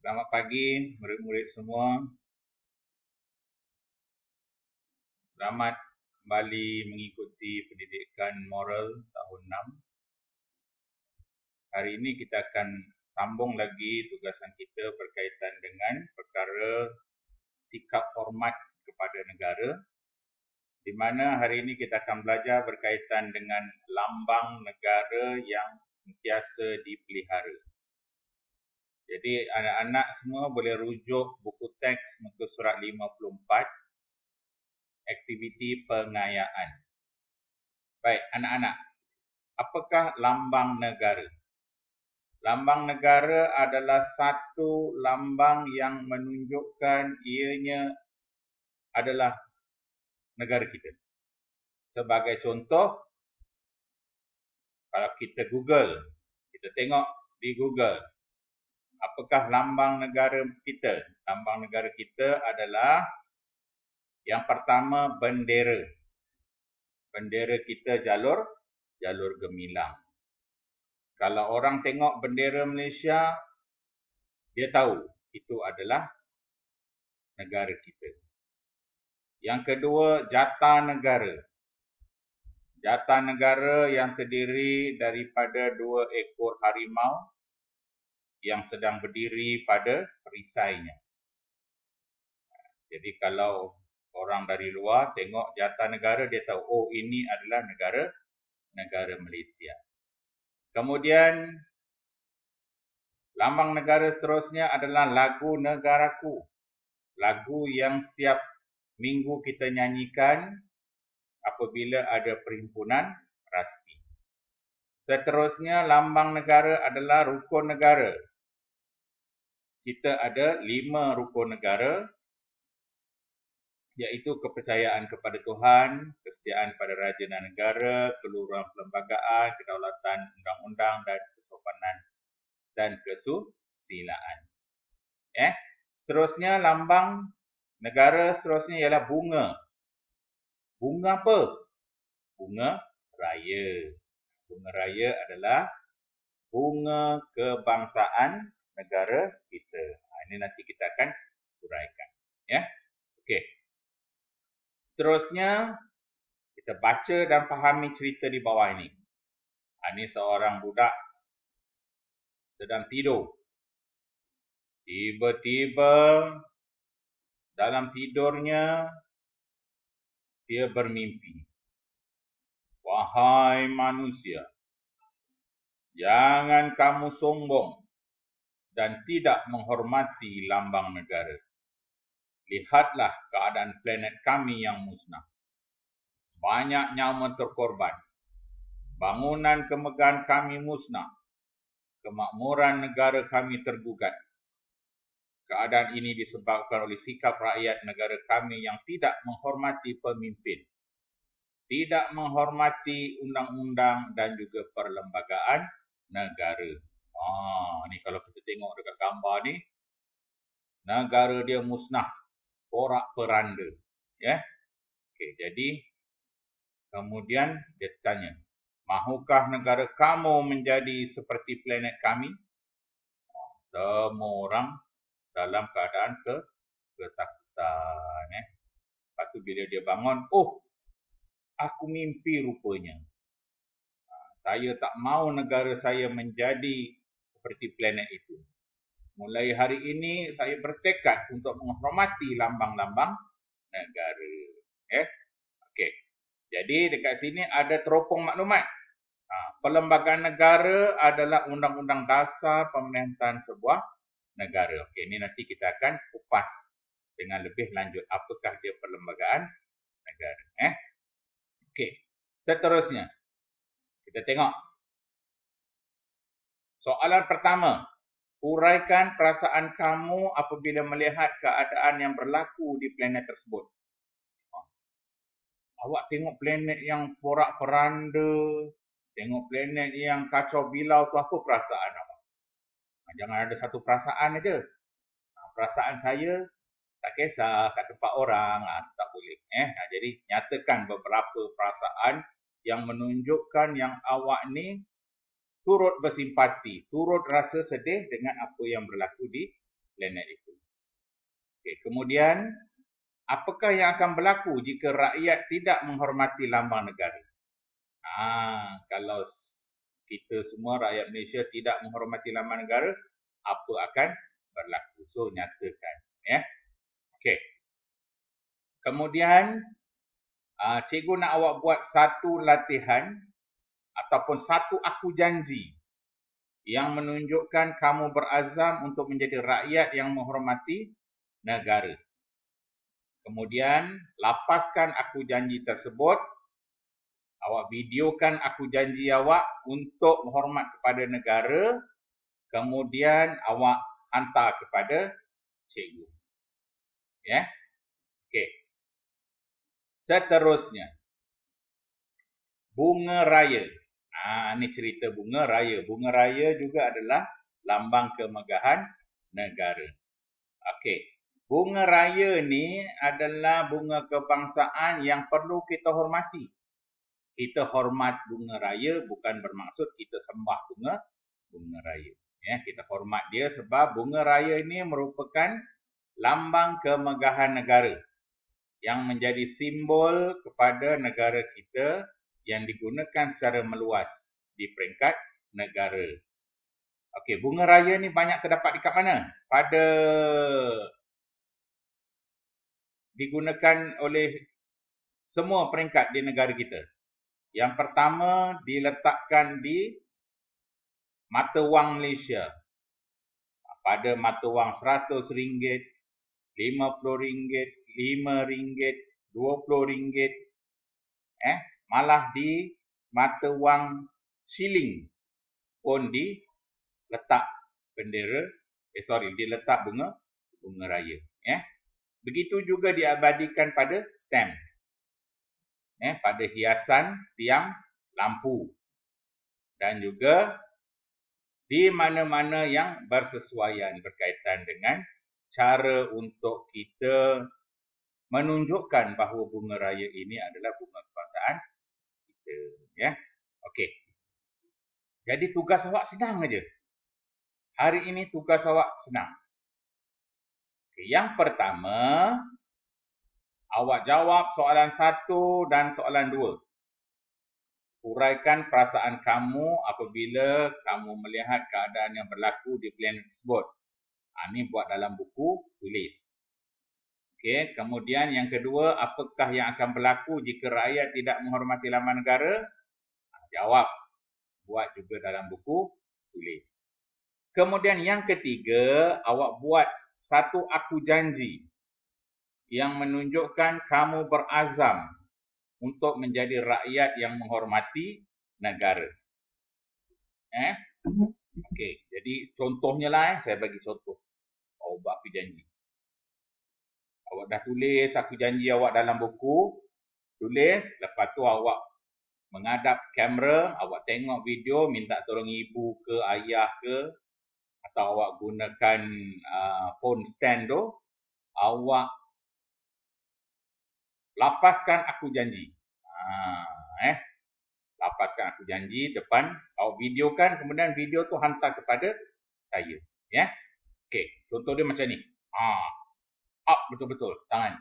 Selamat pagi murid-murid semua. Selamat kembali mengikuti pendidikan moral tahun 6. Hari ini kita akan sambung lagi tugasan kita berkaitan dengan perkara sikap hormat kepada negara, di mana hari ini kita akan belajar berkaitan dengan lambang negara yang sentiasa dipelihara. Jadi anak-anak semua boleh rujuk buku teks muka surat 54, aktiviti pengayaan. Baik, anak-anak, apakah lambang negara? Lambang negara adalah satu lambang yang menunjukkan ianya adalah negara kita. Sebagai contoh, kalau kita Google, kita tengok di Google, apakah lambang negara kita? Lambang negara kita adalah yang pertama bendera. Bendera kita jalur gemilang. Kalau orang tengok bendera Malaysia, dia tahu itu adalah negara kita. Yang kedua, jata negara. Jata negara yang terdiri daripada 2 ekor harimau yang sedang berdiri pada perisainya. Jadi kalau orang dari luar tengok jata negara, dia tahu, oh ini adalah negara Malaysia. Kemudian lambang negara seterusnya adalah lagu negaraku. Lagu yang setiap minggu kita nyanyikan apabila ada perhimpunan rasmi. Seterusnya lambang negara adalah rukun negara. Kita ada 5 rukun negara, iaitu kepercayaan kepada Tuhan, kesetiaan pada raja dan negara, keluhuran perlembagaan, kedaulatan undang-undang dan kesopanan dan kesusilaan. Seterusnya lambang negara seterusnya ialah bunga. Bunga apa? Bunga raya. Bunga raya adalah bunga kebangsaan negara kita. Ini nanti kita akan uraikan. Okey. Seterusnya kita baca dan fahami cerita di bawah ini. Ini seorang budak sedang tidur. Tiba-tiba dalam tidurnya dia bermimpi. Wahai manusia, jangan kamu sombong dan tidak menghormati lambang negara. Lihatlah keadaan planet kami yang musnah. Banyak nyawa terkorban. Bangunan kemegahan kami musnah. Kemakmuran negara kami tergugat. Keadaan ini disebabkan oleh sikap rakyat negara kami yang tidak menghormati pemimpin, tidak menghormati undang-undang dan juga perlembagaan negara. Ni kalau kita tengok dekat gambar ni, negara dia musnah, porak-peranda. Okey, jadi kemudian dia tanya, mahukah negara kamu menjadi seperti planet kami? Semua orang dalam keadaan ketakutan. Lepas tu bila dia bangun, aku mimpi rupanya. Saya tak mahu negara saya menjadi seperti planet itu. Mulai hari ini saya bertekad untuk menghormati lambang-lambang negara. Okey. Jadi dekat sini ada teropong maklumat. Perlembagaan negara adalah undang-undang dasar pemerintahan sebuah negara. Okey, ini nanti kita akan kupas dengan lebih lanjut apakah dia perlembagaan negara. Okey. Seterusnya kita tengok. Soalan pertama, uraikan perasaan kamu apabila melihat keadaan yang berlaku di planet tersebut. Awak tengok planet yang porak-peranda, tengok planet yang kacau bilau tu, apa perasaan awak? Jangan ada satu perasaan aja. Perasaan saya tak kisah kat tempat orang, tak boleh. Jadi nyatakan beberapa perasaan yang menunjukkan yang awak ni turut bersimpati, turut rasa sedih dengan apa yang berlaku di planet itu. Okey, kemudian apakah yang akan berlaku jika rakyat tidak menghormati lambang negara? Kalau kita semua rakyat Malaysia tidak menghormati lambang negara, apa akan berlaku? So, nyatakan. Ya. Okey. Kemudian, cikgu nak awak buat satu latihan ataupun satu aku janji yang menunjukkan kamu berazam untuk menjadi rakyat yang menghormati negara. Kemudian, lapaskan aku janji tersebut. Awak videokan aku janji awak untuk menghormat kepada negara. Kemudian, awak hantar kepada cikgu. Ya. Okey. Seterusnya, bunga raya. Ini cerita bunga raya. Bunga raya juga adalah lambang kemegahan negara. Okey. Bunga raya ni adalah bunga kebangsaan yang perlu kita hormati. Kita hormat bunga raya bukan bermaksud kita sembah bunga raya. Ya, kita hormat dia sebab bunga raya ini merupakan lambang kemegahan negara yang menjadi simbol kepada negara kita yang digunakan secara meluas di peringkat negara. Okey, bunga raya ni banyak terdapat di kat mana? Digunakan oleh semua peringkat di negara kita. Yang pertama diletakkan di mata wang Malaysia. Pada mata wang RM100, RM50, RM5, RM20. Malah di mata wang shilling pun diletak diletak bunga raya. Begitu juga diabadikan pada stamp. Pada hiasan tiang lampu. Dan juga di mana-mana yang bersesuaian berkaitan dengan cara untuk kita menunjukkan bahawa bunga raya ini adalah bunga kebangsaan kita. Ya. Okey. Jadi tugas awak senang aja. Hari ini tugas awak senang. Okay. Yang pertama, awak jawab soalan 1 dan soalan 2. Uraikan perasaan kamu apabila kamu melihat keadaan yang berlaku di planet tersebut. Ini buat dalam buku tulis. Okey, kemudian yang kedua, apakah yang akan berlaku jika rakyat tidak menghormati lambang negara? Jawab. Buat juga dalam buku tulis. Kemudian yang ketiga, awak buat satu aku janji yang menunjukkan kamu berazam untuk menjadi rakyat yang menghormati negara. Okey, jadi contohnya lah saya bagi contoh. Awak buat aku janji. Awak dah tulis aku janji awak dalam buku, tulis, lepas tu awak menghadap kamera, awak tengok video, minta tolong ibu ke ayah ke, atau awak gunakan phone stand tu, awak lapaskan aku janji. Lapaskan aku janji depan, awak videokan, kemudian video tu hantar kepada saya. Ya. Okey, contoh dia macam ni. Up betul-betul tangan.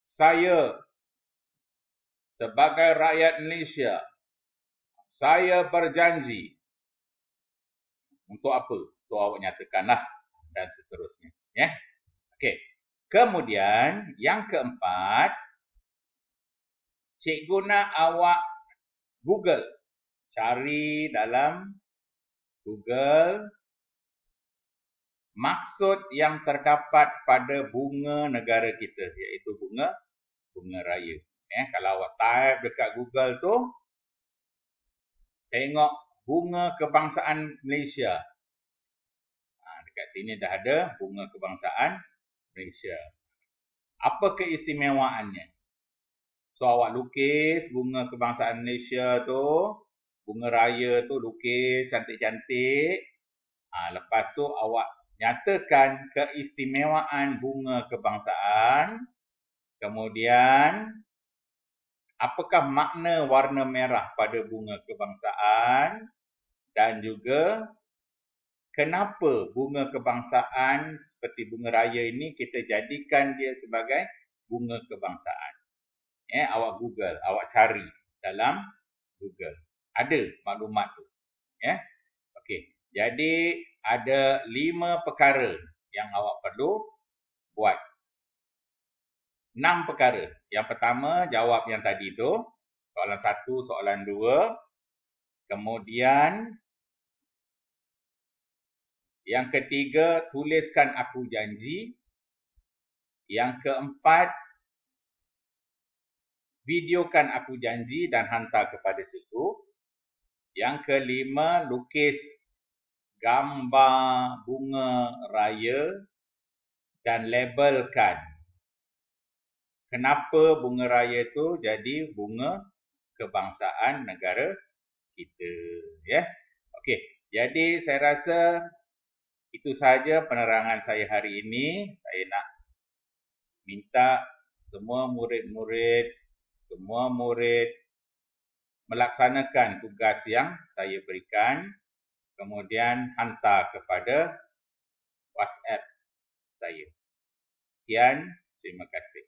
Saya sebagai rakyat Malaysia, saya berjanji untuk apa? Tu awak nyatakanlah dan seterusnya. Ya. Okey. Kemudian yang keempat, cikgu nak awak Google. Cari dalam Google maksud yang terdapat pada bunga negara kita, iaitu bunga raya. Kalau awak type dekat Google tu, tengok bunga kebangsaan Malaysia. Dekat sini dah ada bunga kebangsaan Malaysia. Apa keistimewaannya? So awak lukis bunga kebangsaan Malaysia tu, bunga raya tu lukis cantik-cantik. Lepas tu awak nyatakan keistimewaan bunga kebangsaan. Kemudian apakah makna warna merah pada bunga kebangsaan dan juga kenapa bunga kebangsaan seperti bunga raya ini kita jadikan dia sebagai bunga kebangsaan. Awak Google, awak cari dalam Google. Ada maklumat tu. Okey. Jadi ada 5 perkara yang awak perlu buat. 6 perkara. Yang pertama jawab yang tadi tu. Soalan 1, soalan 2. Kemudian yang ketiga, tuliskan aku janji. Yang keempat, videokan aku janji dan hantar kepada cikgu. Yang kelima, lukis gambar bunga raya dan labelkan. Kenapa bunga raya itu jadi bunga kebangsaan negara kita, ya. Okey, jadi saya rasa itu sahaja penerangan saya hari ini. Saya nak minta semua murid melaksanakan tugas yang saya berikan, kemudian hantar kepada WhatsApp saya. Sekian, terima kasih.